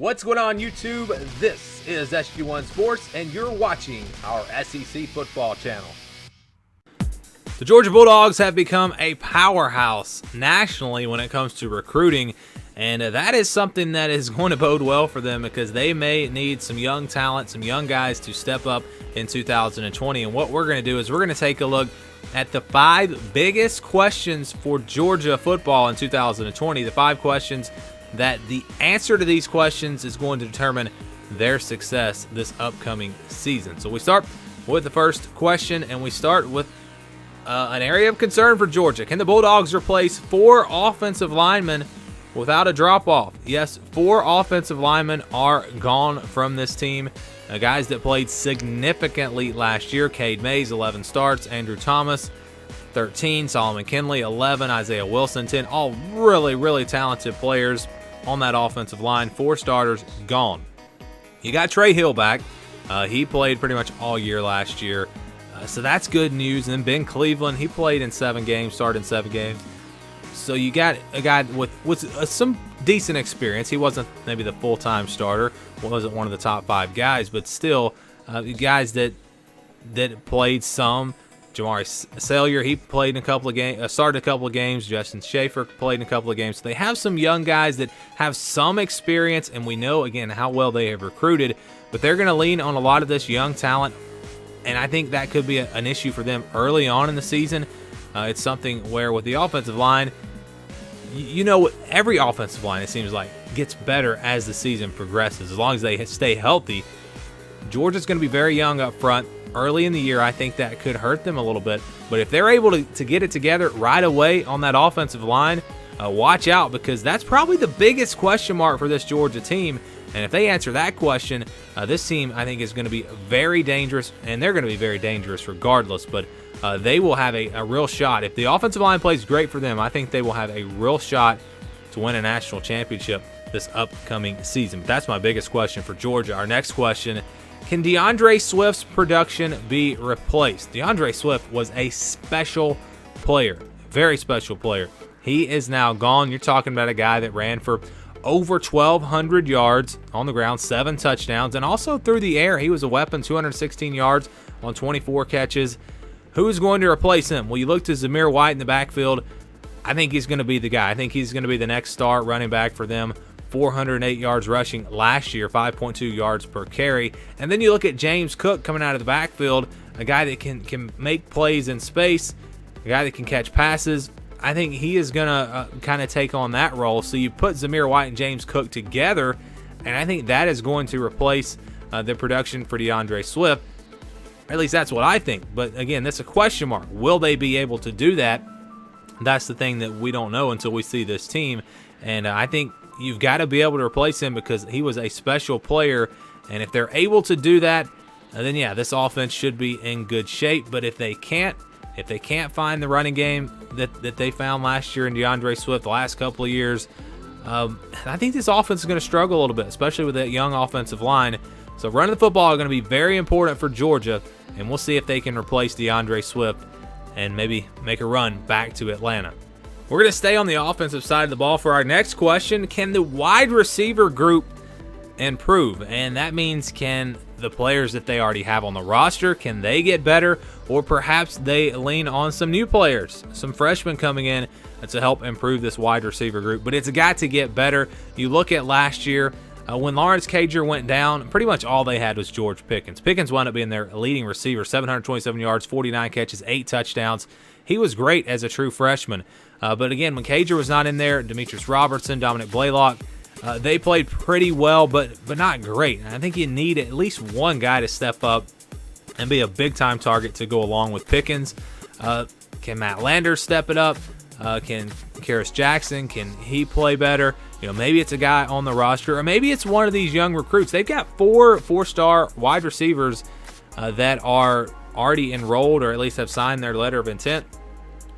What's going on, YouTube? This is SG1 Sports, and you're watching our SEC football channel. The Georgia Bulldogs have become a powerhouse nationally when it comes to recruiting, and that is something that is going to bode well for them because they may need some young talent, some young guys to step up in 2020. And what we're going to do is we're going to take a look at the 5 biggest questions for Georgia football in 2020. The 5 questions that the answer to these questions is going to determine their success this upcoming season. So we start with the first question, and we start with an area of concern for Georgia. Can the Bulldogs replace 4 offensive linemen without a drop-off? Yes, 4 offensive linemen are gone from this team. Guys that played significantly last year. Cade Mays, 11 starts. Andrew Thomas, 13. Solomon Kinley, 11. Isaiah Wilson, 10. All really, really talented players on that offensive line. 4 starters gone. You got Trey Hill back. He played pretty much all year last year. So that's good news. And then Ben Cleveland, he played in 7 games, started in 7 games. So you got a guy with some decent experience. He wasn't maybe the full-time starter, wasn't one of the top 5 guys, but still guys that played some. Jamari Salyer, he played in a couple of games, started a couple of games. Justin Schaefer played in a couple of games. So they have some young guys that have some experience, and we know, again, how well they have recruited. But they're going to lean on a lot of this young talent, and I think that could be an issue for them early on in the season. It's something where with the offensive line, you know, every offensive line, it seems like, gets better as the season progresses. As long as they stay healthy, Georgia's going to be very young up front. Early in the year, I think that could hurt them a little bit. But if they're able to get it together right away on that offensive line, watch out, because that's probably the biggest question mark for this Georgia team. And if they answer that question, this team, I think, is going to be very dangerous, and they're going to be very dangerous regardless. But they will have a real shot. If the offensive line plays great for them, I think they will have a real shot to win a national championship this upcoming season. But that's my biggest question for Georgia. Our next question: can DeAndre Swift's production be replaced? DeAndre Swift was a special player, very special player. He is now gone. You're talking about a guy that ran for over 1,200 yards on the ground, 7 touchdowns, and also through the air. He was a weapon, 216 yards on 24 catches. Who's going to replace him? Well, you look to Zamir White in the backfield. I think he's going to be the guy. I think he's going to be the next star running back for them. 408 yards rushing last year, 5.2 yards per carry. And then you look at James Cook coming out of the backfield, a guy that can make plays in space, a guy that can catch passes. I think he is going to kind of take on that role. So you put Zamir White and James Cook together, and I think that is going to replace the production for DeAndre Swift. At least that's what I think. But again, that's a question mark. Will they be able to do that? That's the thing that we don't know until we see this team. And I think you've got to be able to replace him because he was a special player. And if they're able to do that, then yeah, this offense should be in good shape. But if they can't find the running game that they found last year in DeAndre Swift the last couple of years, I think this offense is going to struggle a little bit, especially with that young offensive line. So running the football is going to be very important for Georgia, and we'll see if they can replace DeAndre Swift and maybe make a run back to Atlanta. We're going to stay on the offensive side of the ball for our next question. Can the wide receiver group improve? And that means, can the players that they already have on the roster, can they get better? Or perhaps they lean on some new players, some freshmen coming in to help improve this wide receiver group. But it's got to get better. You look at last year, when Lawrence Cager went down, pretty much all they had was George Pickens. Pickens wound up being their leading receiver, 727 yards, 49 catches, 8 touchdowns. He was great as a true freshman. But again, when Cager was not in there, Demetrius Robertson, Dominic Blaylock, they played pretty well, but not great. And I think you need at least one guy to step up and be a big-time target to go along with Pickens. Can Matt Landers step it up? Can Karis Jackson, can he play better? You know, maybe it's a guy on the roster, or maybe it's one of these young recruits. They've got 4 4-star wide receivers that are already enrolled, or at least have signed their letter of intent.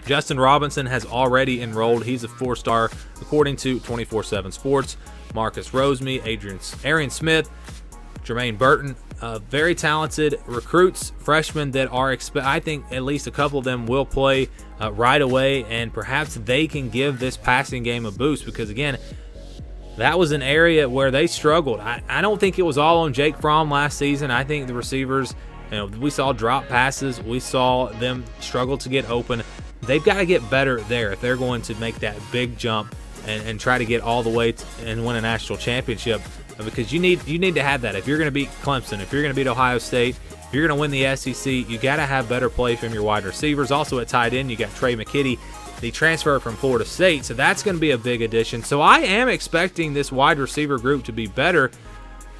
Justin Robinson has already enrolled. He's a 4-star, according to 24/7 Sports. Marcus Roseme, Arian Smith, Jermaine Burton, very talented recruits, freshmen that are, I think at least a couple of them will play right away, and perhaps they can give this passing game a boost because, again, that was an area where they struggled. I don't think it was all on Jake Fromm last season. I think the receivers, we saw drop passes. We saw them struggle to get open. They've got to get better there if they're going to make that big jump and try to get all the way and win a national championship, because you need to have that. If you're going to beat Clemson, if you're going to beat Ohio State, if you're going to win the SEC, you got to have better play from your wide receivers. Also at tight end, you got Trey McKitty, the transfer from Florida State, so that's going to be a big addition. So I am expecting this wide receiver group to be better,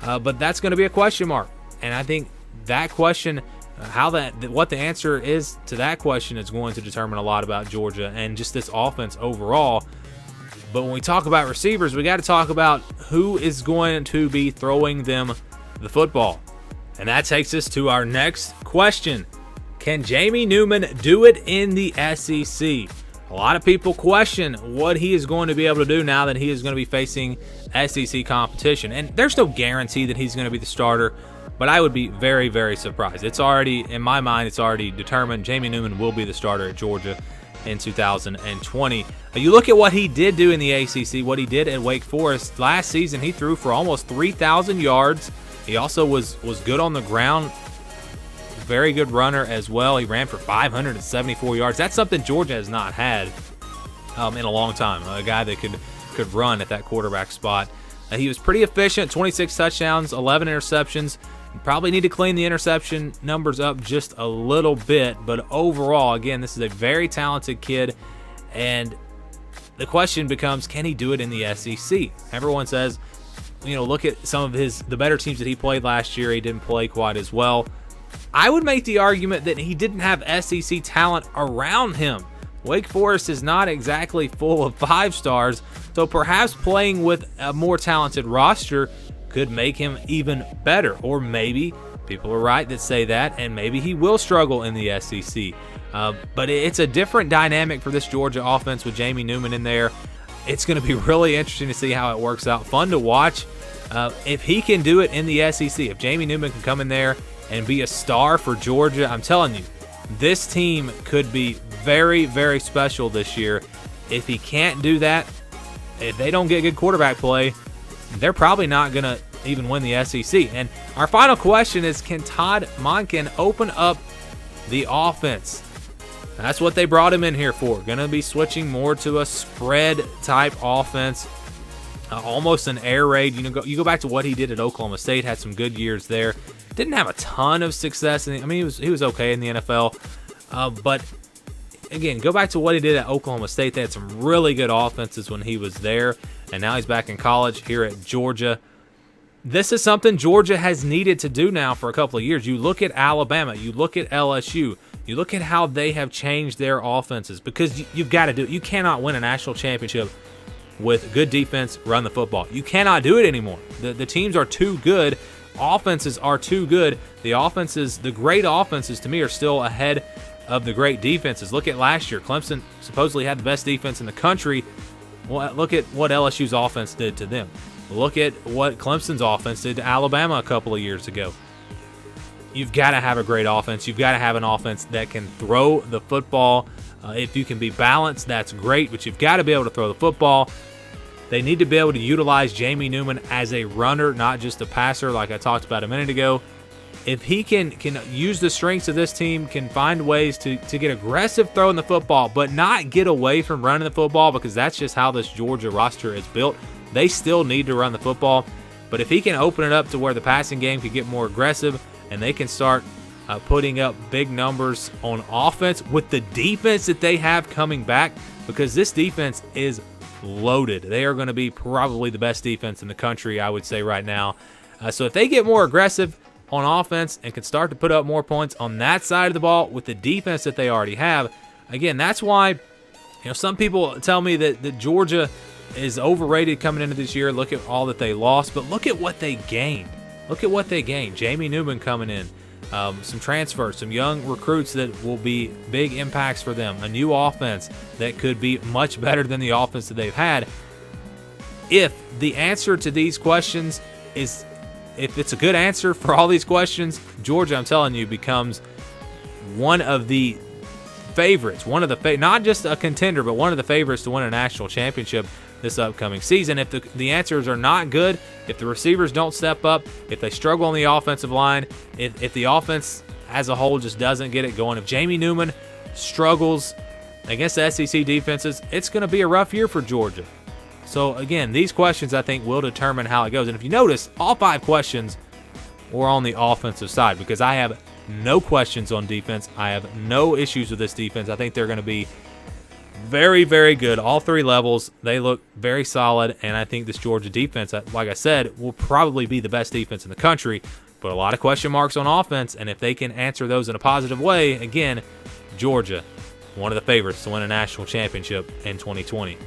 but that's going to be a question mark. And I think that question, what the answer is to that question is going to determine a lot about Georgia and just this offense overall. But when we talk about receivers, we got to talk about who is going to be throwing them the football. And that takes us to our next question. Can Jamie Newman do it in the SEC? A lot of people question what he is going to be able to do now that he is going to be facing SEC competition. And there's no guarantee that he's going to be the starter, but I would be very, very surprised. It's already, in my mind, it's already determined Jamie Newman will be the starter at Georgia in 2020. You look at what he did do in the ACC, what he did at Wake Forest. Last season, he threw for almost 3,000 yards. He also was good on the ground, very good runner as well. He ran for 574 yards. That's something Georgia has not had in a long time, a guy that could run at that quarterback spot. He was pretty efficient, 26 touchdowns, 11 interceptions. You probably need to clean the interception numbers up just a little bit, but overall, again, this is a very talented kid, and the question becomes, can he do it in the SEC? Everyone says, look at some of the better teams that he played last year. He didn't play quite as well. I would make the argument that he didn't have SEC talent around him. Wake Forest is not exactly full of 5 stars, so perhaps playing with a more talented roster could make him even better. Or maybe people are right that say that, and maybe he will struggle in the SEC. But it's a different dynamic for this Georgia offense with Jamie Newman in there. It's going to be really interesting to see how it works out. Fun to watch. If he can do it in the SEC, if Jamie Newman can come in there and be a star for Georgia, I'm telling you, this team could be very, very special this year. If he can't do that, if they don't get good quarterback play, they're probably not going to even win the SEC. And our final question is, can Todd Monken open up the offense? That's what they brought him in here for. Going to be switching more to a spread-type offense, almost an air raid. You go back to what he did at Oklahoma State, had some good years there. Didn't have a ton of success. He was okay in the NFL. But, again, go back to what he did at Oklahoma State. They had some really good offenses when he was there, and now he's back in college here at Georgia. This is something Georgia has needed to do now for a couple of years. You look at Alabama. You look at LSU. You look at how they have changed their offenses, because you've got to do it. You cannot win a national championship with good defense, run the football. You cannot do it anymore. The teams are too good. Offenses are too good. The great offenses, to me, are still ahead of the great defenses. Look at last year. Clemson supposedly had the best defense in the country. Well, look at what LSU's offense did to them. Look at what Clemson's offense did to Alabama a couple of years ago. You've got to have a great offense. You've got to have an offense that can throw the football. If you can be balanced, that's great, but you've got to be able to throw the football. They need to be able to utilize Jamie Newman as a runner, not just a passer like I talked about a minute ago. If he can use the strengths of this team, can find ways to get aggressive throwing the football, but not get away from running the football, because that's just how this Georgia roster is built. They still need to run the football, but if he can open it up to where the passing game can get more aggressive and they can start putting up big numbers on offense with the defense that they have coming back, because this defense is loaded. They are going to be probably the best defense in the country, I would say, right now. So if they get more aggressive on offense and can start to put up more points on that side of the ball with the defense that they already have, again, that's why some people tell me that Georgia is overrated coming into this year. Look at all that they lost, but look at what they gained. Look at what they gained. Jamie Newman coming in, some transfers, some young recruits that will be big impacts for them, a new offense that could be much better than the offense that they've had. If the answer to these questions is, if it's a good answer for all these questions, Georgia, I'm telling you, becomes one of the favorites, not just a contender, but one of the favorites to win a national championship. this upcoming season. If the answers are not good, if the receivers don't step up, if they struggle on the offensive line, if the offense as a whole just doesn't get it going, if Jamie Newman struggles against the SEC defenses, it's going to be a rough year for Georgia. So again, these questions I think will determine how it goes. And if you notice, all 5 questions were on the offensive side, because I have no questions on defense. I have no issues with this defense. I think they're going to be very, very good. All 3 levels, they look very solid, and I think this Georgia defense, like I said, will probably be the best defense in the country, but a lot of question marks on offense, and if they can answer those in a positive way, again, Georgia, one of the favorites to win a national championship in 2020.